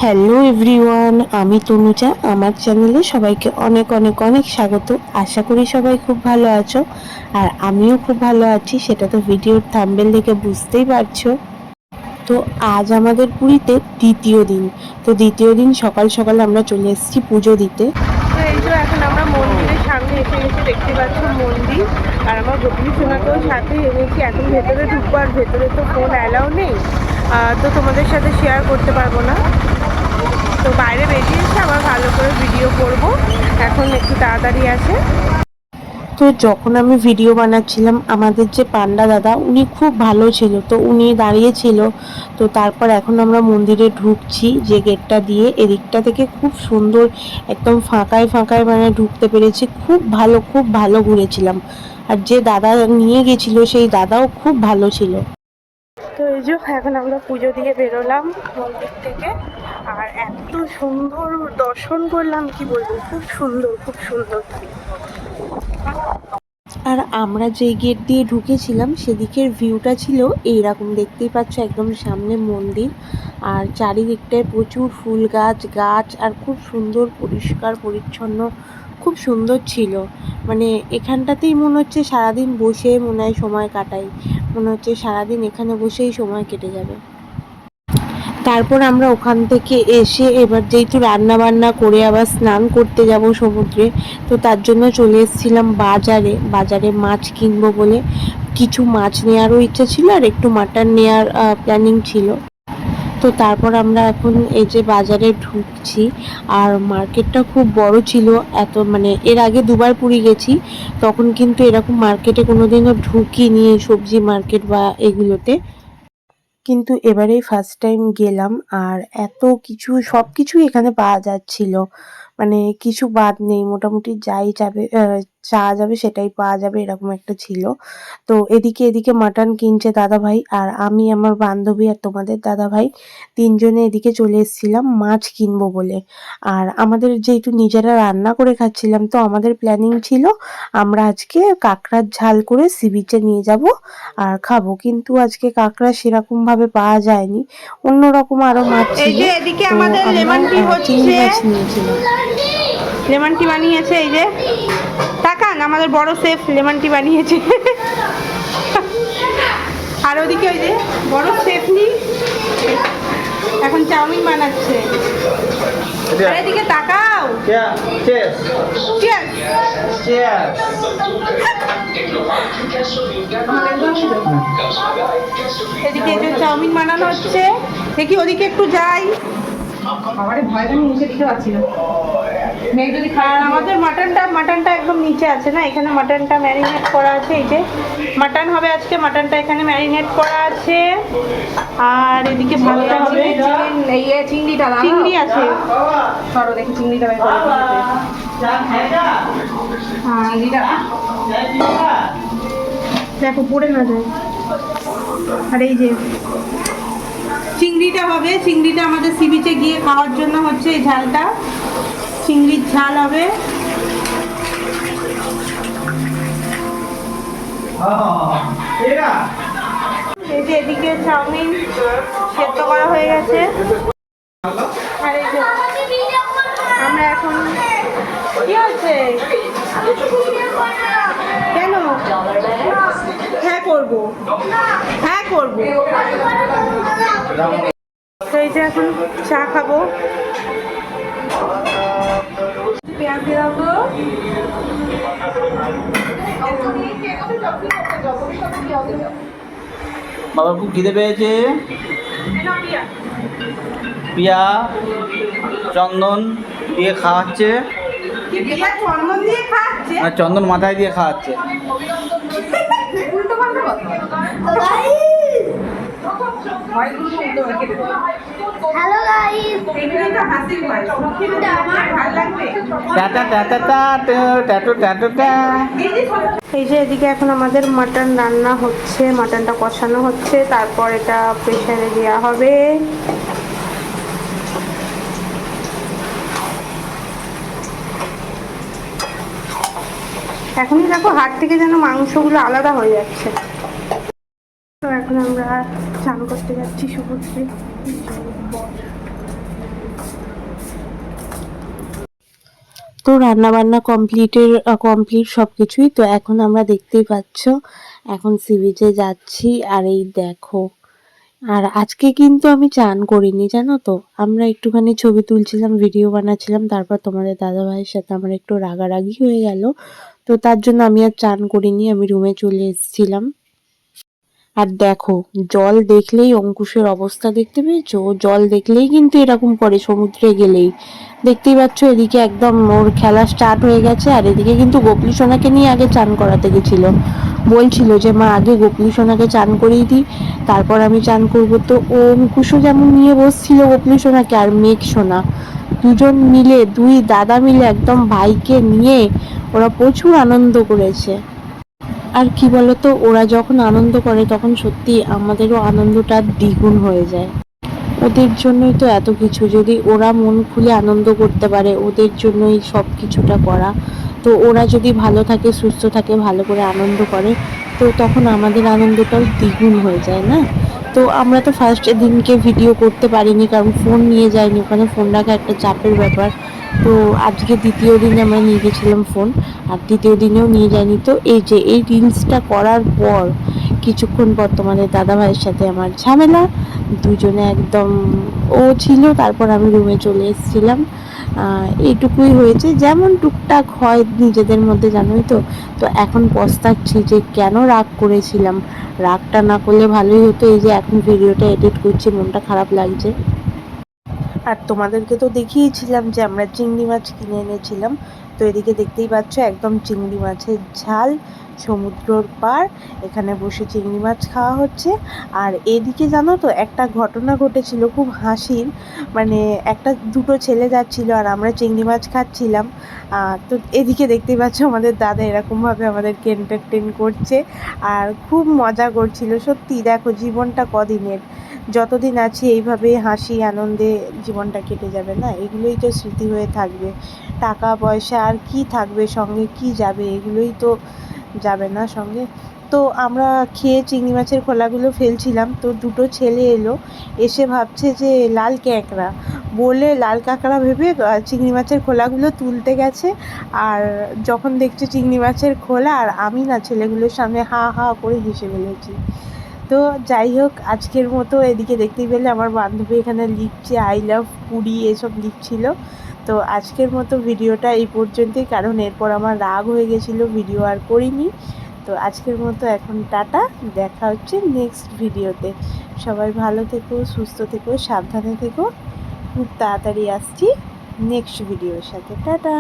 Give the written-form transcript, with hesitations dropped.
Hello everyone, আমি তনুজা। আমার চ্যানেলে সবাইকে অনেক অনেক অনেক স্বাগত। আশা করি সবাই খুব ভালো আছো, আর আমিও খুব ভালো আছি। সেটা তো ভিডিওর থাম্বনেল দেখে বুঝতেই পারছো। তো আজ আমাদের পুরীতে দ্বিতীয় দিন। তো দ্বিতীয় দিন সকাল সকাল আমরা চলে এসেছি পুজো দিতে। তো এই যে এখন আমরা মন্দিরের সামনে এসে গেছি, দেখতে পাচ্ছ মন্দির। আর আমার গোপিনী সোনাকেও সাথে এনেছি। এখন ভেতরে ঢুকবো, আর ভেতরে তো ফোন অ্যালাউ নেই, তো তোমাদের সাথে শেয়ার করতে পারবো না। তো বাইরে বেরিয়েছে, আবার ভালো করে ভিডিও করব। এখন একটু তাড়াতাড়ি আছে। তো যখন আমি ভিডিও বানাচ্ছিলাম, আমাদের যে পান্ডা দাদা উনি খুব ভালো ছিল, তো উনি দাঁড়িয়েছিল। তো তারপর এখন আমরা মন্দিরে ঢুকছি যে গেটটা দিয়ে। এদিকটা থেকে খুব সুন্দর, একদম ফাঁকায় ফাঁকায় মানে ঢুকতে পেরেছি। খুব ভালো ঘুরেছিলাম। আর যে দাদা নিয়ে গেছিল সেই দাদাও খুব ভালো ছিল। তো এই যে এখন আমরা পুজো দিয়ে বেরোলাম মন্দির থেকে। আর এত সুন্দর দর্শন করলাম, কি বলবো, খুব সুন্দর খুব সুন্দর। আর আমরা যে গেট দিয়ে ঢুকেছিলাম সেদিকের ভিউটা ছিল এইরকম, দেখতেই পাচ্ছ, একদম সামনে মন্দির। আর চারিদিকটায় প্রচুর ফুল গাছ আর খুব সুন্দর পরিষ্কার পরিচ্ছন্ন, খুব সুন্দর ছিল। মানে এখানটাতেই মনে হচ্ছে সারাদিন বসে মনে হয় সময় কাটাই, মনে হচ্ছে সারাদিন এখানে বসেই সময় কেটে যাবে। তারপর আমরা ওখান থেকে এসে এবার যেহেতু রান্না বান্না করে আবার স্নান করতে যাব সমুদ্রে, তো তার জন্য চলে এসেছিলাম বাজারে মাছ কিনবো বলে। কিছু মাছ নেওয়ারও ইচ্ছা ছিল, আর একটু মাটন নেওয়ার প্ল্যানিং ছিল। তো তারপর আমরা এখন এই যে বাজারে ঢুকছি। আর মার্কেটটা খুব বড় ছিল। এত মানে এর আগে দুবার পুরী গেছি, তখন কিন্তু এরকম মার্কেটে কোনোদিনও ঢুকিনি, সবজি মার্কেট বা এগুলোতে। কিন্তু এবারেই ফার্স্ট টাইম গেলাম। আর এত কিছু, সব কিছুই এখানে পাওয়া যাচ্ছিল, মানে কিছু বাদ নেই। মোটামুটি চাওয়া যাবে সেটাই পাওয়া যাবে, এরকম একটা ছিল। তো এদিকে মাটন কিনছে দাদা ভাই, আর আমি, আমার বান্ধবী আর তোমাদের দাদা ভাই তিনজনে এদিকে চলে এসেছিলাম মাছ কিনবো বলে। আর আমাদের যেহেতু নিজেরা রান্না করে খাচ্ছিলাম, তো আমাদের প্ল্যানিং ছিল আমরা আজকে কাঁকড়ার ঝাল করে সি বিচে নিয়ে যাব আর খাবো। কিন্তু আজকে কাঁকড়া সেরকম ভাবে পাওয়া যায়নি, অন্যরকম আরো মাছ ছিল। এই যে এদিকে তো আমাদের লেমন টি আমরা চিংড়ি হচ্ছে, মাছ নিয়েছিলাম। লেমন টি বানিয়েছে। এই যে তাকান, আমাদের বড় শেফ লেমন টি বানিয়েছে। আর ওদিকে ওই যে বড় শেফনি এখন চাউমিন বানাচ্ছে। আর এদিকে তাকাও। এদিকে যে চাউমিন বানানো হচ্ছে, দেখি ওদিকে একটু যাই। আমাদের মাটনটা একদম নিচে আছে না, এখানে মাটনটা ম্যারিনেট করা আছে। এই যে মাটন হবে আজকে, মাটনটা এখানে ম্যারিনেট করা আছে। আর এদিকে ভাতটা হবে, চিংড়ি আছে। ধরো দেখি চিংড়িটা বের করে দেখো পড়ে না যায়। আর এই যে চিংড়িটা হবে, চিংড়িটা আমাদের সি বিচে গিয়ে খাওয়ার জন্য হচ্ছে এই ঝালটা, চিংড়ির ঝাল হবে। এই যে এদিকে চাউমিন সেদ্ধ করা হয়ে গেছে। আর এই যে আমরা এখন, কি হচ্ছে, কেন, হ্যাঁ করবো, হ্যাঁ করবো। তো এই যে এখন চা খাবো। পেঁয়াজ দিয়ে দাও। বাবা খুব খিদে পেয়েছে। পিয়া চন্দন দিয়ে খাওয়াচ্ছে, চন্দন মাথায় দিয়ে খাওয়াচ্ছে। হ্যালো গাইস, এই যে এদিকে এখন আমাদের মাটন রান্না হচ্ছে, মাটনটা কষানো হচ্ছে, তারপর এটা প্রেসারে দেওয়া হবে। এখনই দেখো হাট থেকে যেন মাংসগুলো আলাদা হয়ে যাচ্ছে। তো এখন আমরা চান করতে যাচ্ছি সমুদ্রে। তো রান্নাবান্না কমপ্লিট সব কিছুই। তো এখন আমরা দেখতেই পাচ্ছ এখন সি বিচে যাচ্ছি। আর এই দেখো, আর আজকে কিন্তু আমি চান করিনি জানো তো। আমরা একটুখানি ছবি তুলছিলাম, ভিডিও বানাচ্ছিলাম, তারপর তোমাদের দাদা ভাইয়ের সাথে আমার একটু রাগারাগি হয়ে গেল। তো তার জন্য আমি আর চান করিনি, আমি রুমে চলে এসেছিলাম। আর দেখো, জল দেখলেই অঙ্কুশের অবস্থা দেখতে পেয়েছো? ও জল দেখলেই কিন্তু এরকম করে সমুদ্রে গেলেই। দেখতেই পাচ্ছ এদিকে একদম ওর খেলা স্টার্ট হয়ে গেছে। আর এদিকে কিন্তু গোপলি সোনাকে নিয়ে আগে চান করাতে গেছিল, বলছিল যে মা আগে গোপলি সোনাকে চান করিয়ে দিই, তারপর আমি চান করবো। তো ও অঙ্কুশও যেমন নিয়ে বসছিল গোপলি সোনাকে, আর মেঘ সোনা দুজন মিলে, দুই দাদা মিলে একদম ভাইকে নিয়ে ওরা প্রচুর আনন্দ করেছে। আর কি বলতো, ওরা যখন আনন্দ করে তখন সত্যি আমাদেরও আনন্দটা দ্বিগুণ হয়ে যায়। ওদের জন্যই তো এত কিছু, যদি ওরা মন খুলে আনন্দ করতে পারে, ওদের জন্যই সব কিছুটা করা। তো ওরা যদি ভালো থাকে, সুস্থ থাকে, ভালো করে আনন্দ করে, তো তখন আমাদের আনন্দটাও দ্বিগুণ হয়ে যায় না? তো আমরা তো ফার্স্ট দিনকে ভিডিও করতে পারিনি, কারণ ফোন নিয়ে যাইনি, ওখানে ফোন রাখা একটা চাপের ব্যাপার। তো আজকে দ্বিতীয় দিনে আমরা নিয়ে গেছিলাম ফোন, আর তৃতীয় দিনেও নিয়ে যাইনি। তো এই যে এই রিলসটা করার পর কিছুক্ষণ পর তোমাদের দাদা ভাইয়ের সাথে আমার ঝামেলা, দুজনে একদম, ও ছিল, তারপর আমি রুমে চলে এসেছিলাম। এইটুকুই হয়েছে, যেমন টুকটাক হয় নিজেদের মধ্যে, জানোই তো। তো এখন পস্তাচ্ছি যে কেন রাগ করেছিলাম, রাগটা না করলে ভালোই হতো। এই যে এখন ভিডিওটা এডিট করছি, মনটা খারাপ লাগছে। আর তোমাদেরকে তো দেখিয়েছিলাম যে আমরা চিংড়ি মাছ কিনে এনেছিলাম। তো এদিকে দেখতেই পাচ্ছ একদম চিংড়ি মাছের ঝাল, সমুদ্রর পার, এখানে বসে চিংড়ি মাছ খাওয়া হচ্ছে। আর এদিকে জানো তো একটা ঘটনা ঘটেছিল খুব হাসির, মানে দুটো ছেলে যাচ্ছিল আর আমরা চিংড়ি মাছ খাচ্ছিলাম। তো এদিকে দেখতেই পাচ্ছ আমাদের দাদা এরকমভাবে আমাদেরকে এন্টারটেন করছে আর খুব মজা করছিল। সত্যি দেখো, জীবনটা কদিনের, যতদিন আছি এইভাবে হাসি আনন্দে জীবনটা কেটে যাবে না? এগুলোই তো স্মৃতি হয়ে থাকবে। টাকা পয়সা আর কি থাকবে সঙ্গে, কি যাবে? এগুলোই তো যাবে না সঙ্গে। তো আমরা খেয়ে চিংড়ি মাছের খোলাগুলো ফেলছিলাম, তো দুটো ছেলে এলো, এসে ভাবছে যে লাল ক্যাঁকড়া বলে, লাল কাঁকড়া ভেবে চিংড়ি মাছের খোলাগুলো তুলতে গেছে। আর যখন দেখছে চিংড়ি মাছের খোলা, আর আমি না ছেলেগুলোর সামনে হা হা করে হেসে ফেলেছি। তো যাই হোক, আজকের মতো এদিকে দেখতেই পেলে আমার বান্ধবী এখানে লিখছে আই লাভ পুরী, এসব লিখছিল। তো আজকের মতো ভিডিওটা এই পর্যন্তই, কারণ এরপর আমার রাগ হয়ে গেছিলো, ভিডিও আর করিনি। তো আজকের মতো এখন টাটা, দেখা হচ্ছে নেক্সট ভিডিওতে। সবাই ভালো থেকো, সুস্থ থেকো, সাবধানে থেকো। খুব তাড়াতাড়ি আসছি নেক্সট ভিডিওর সাথে। টাটা।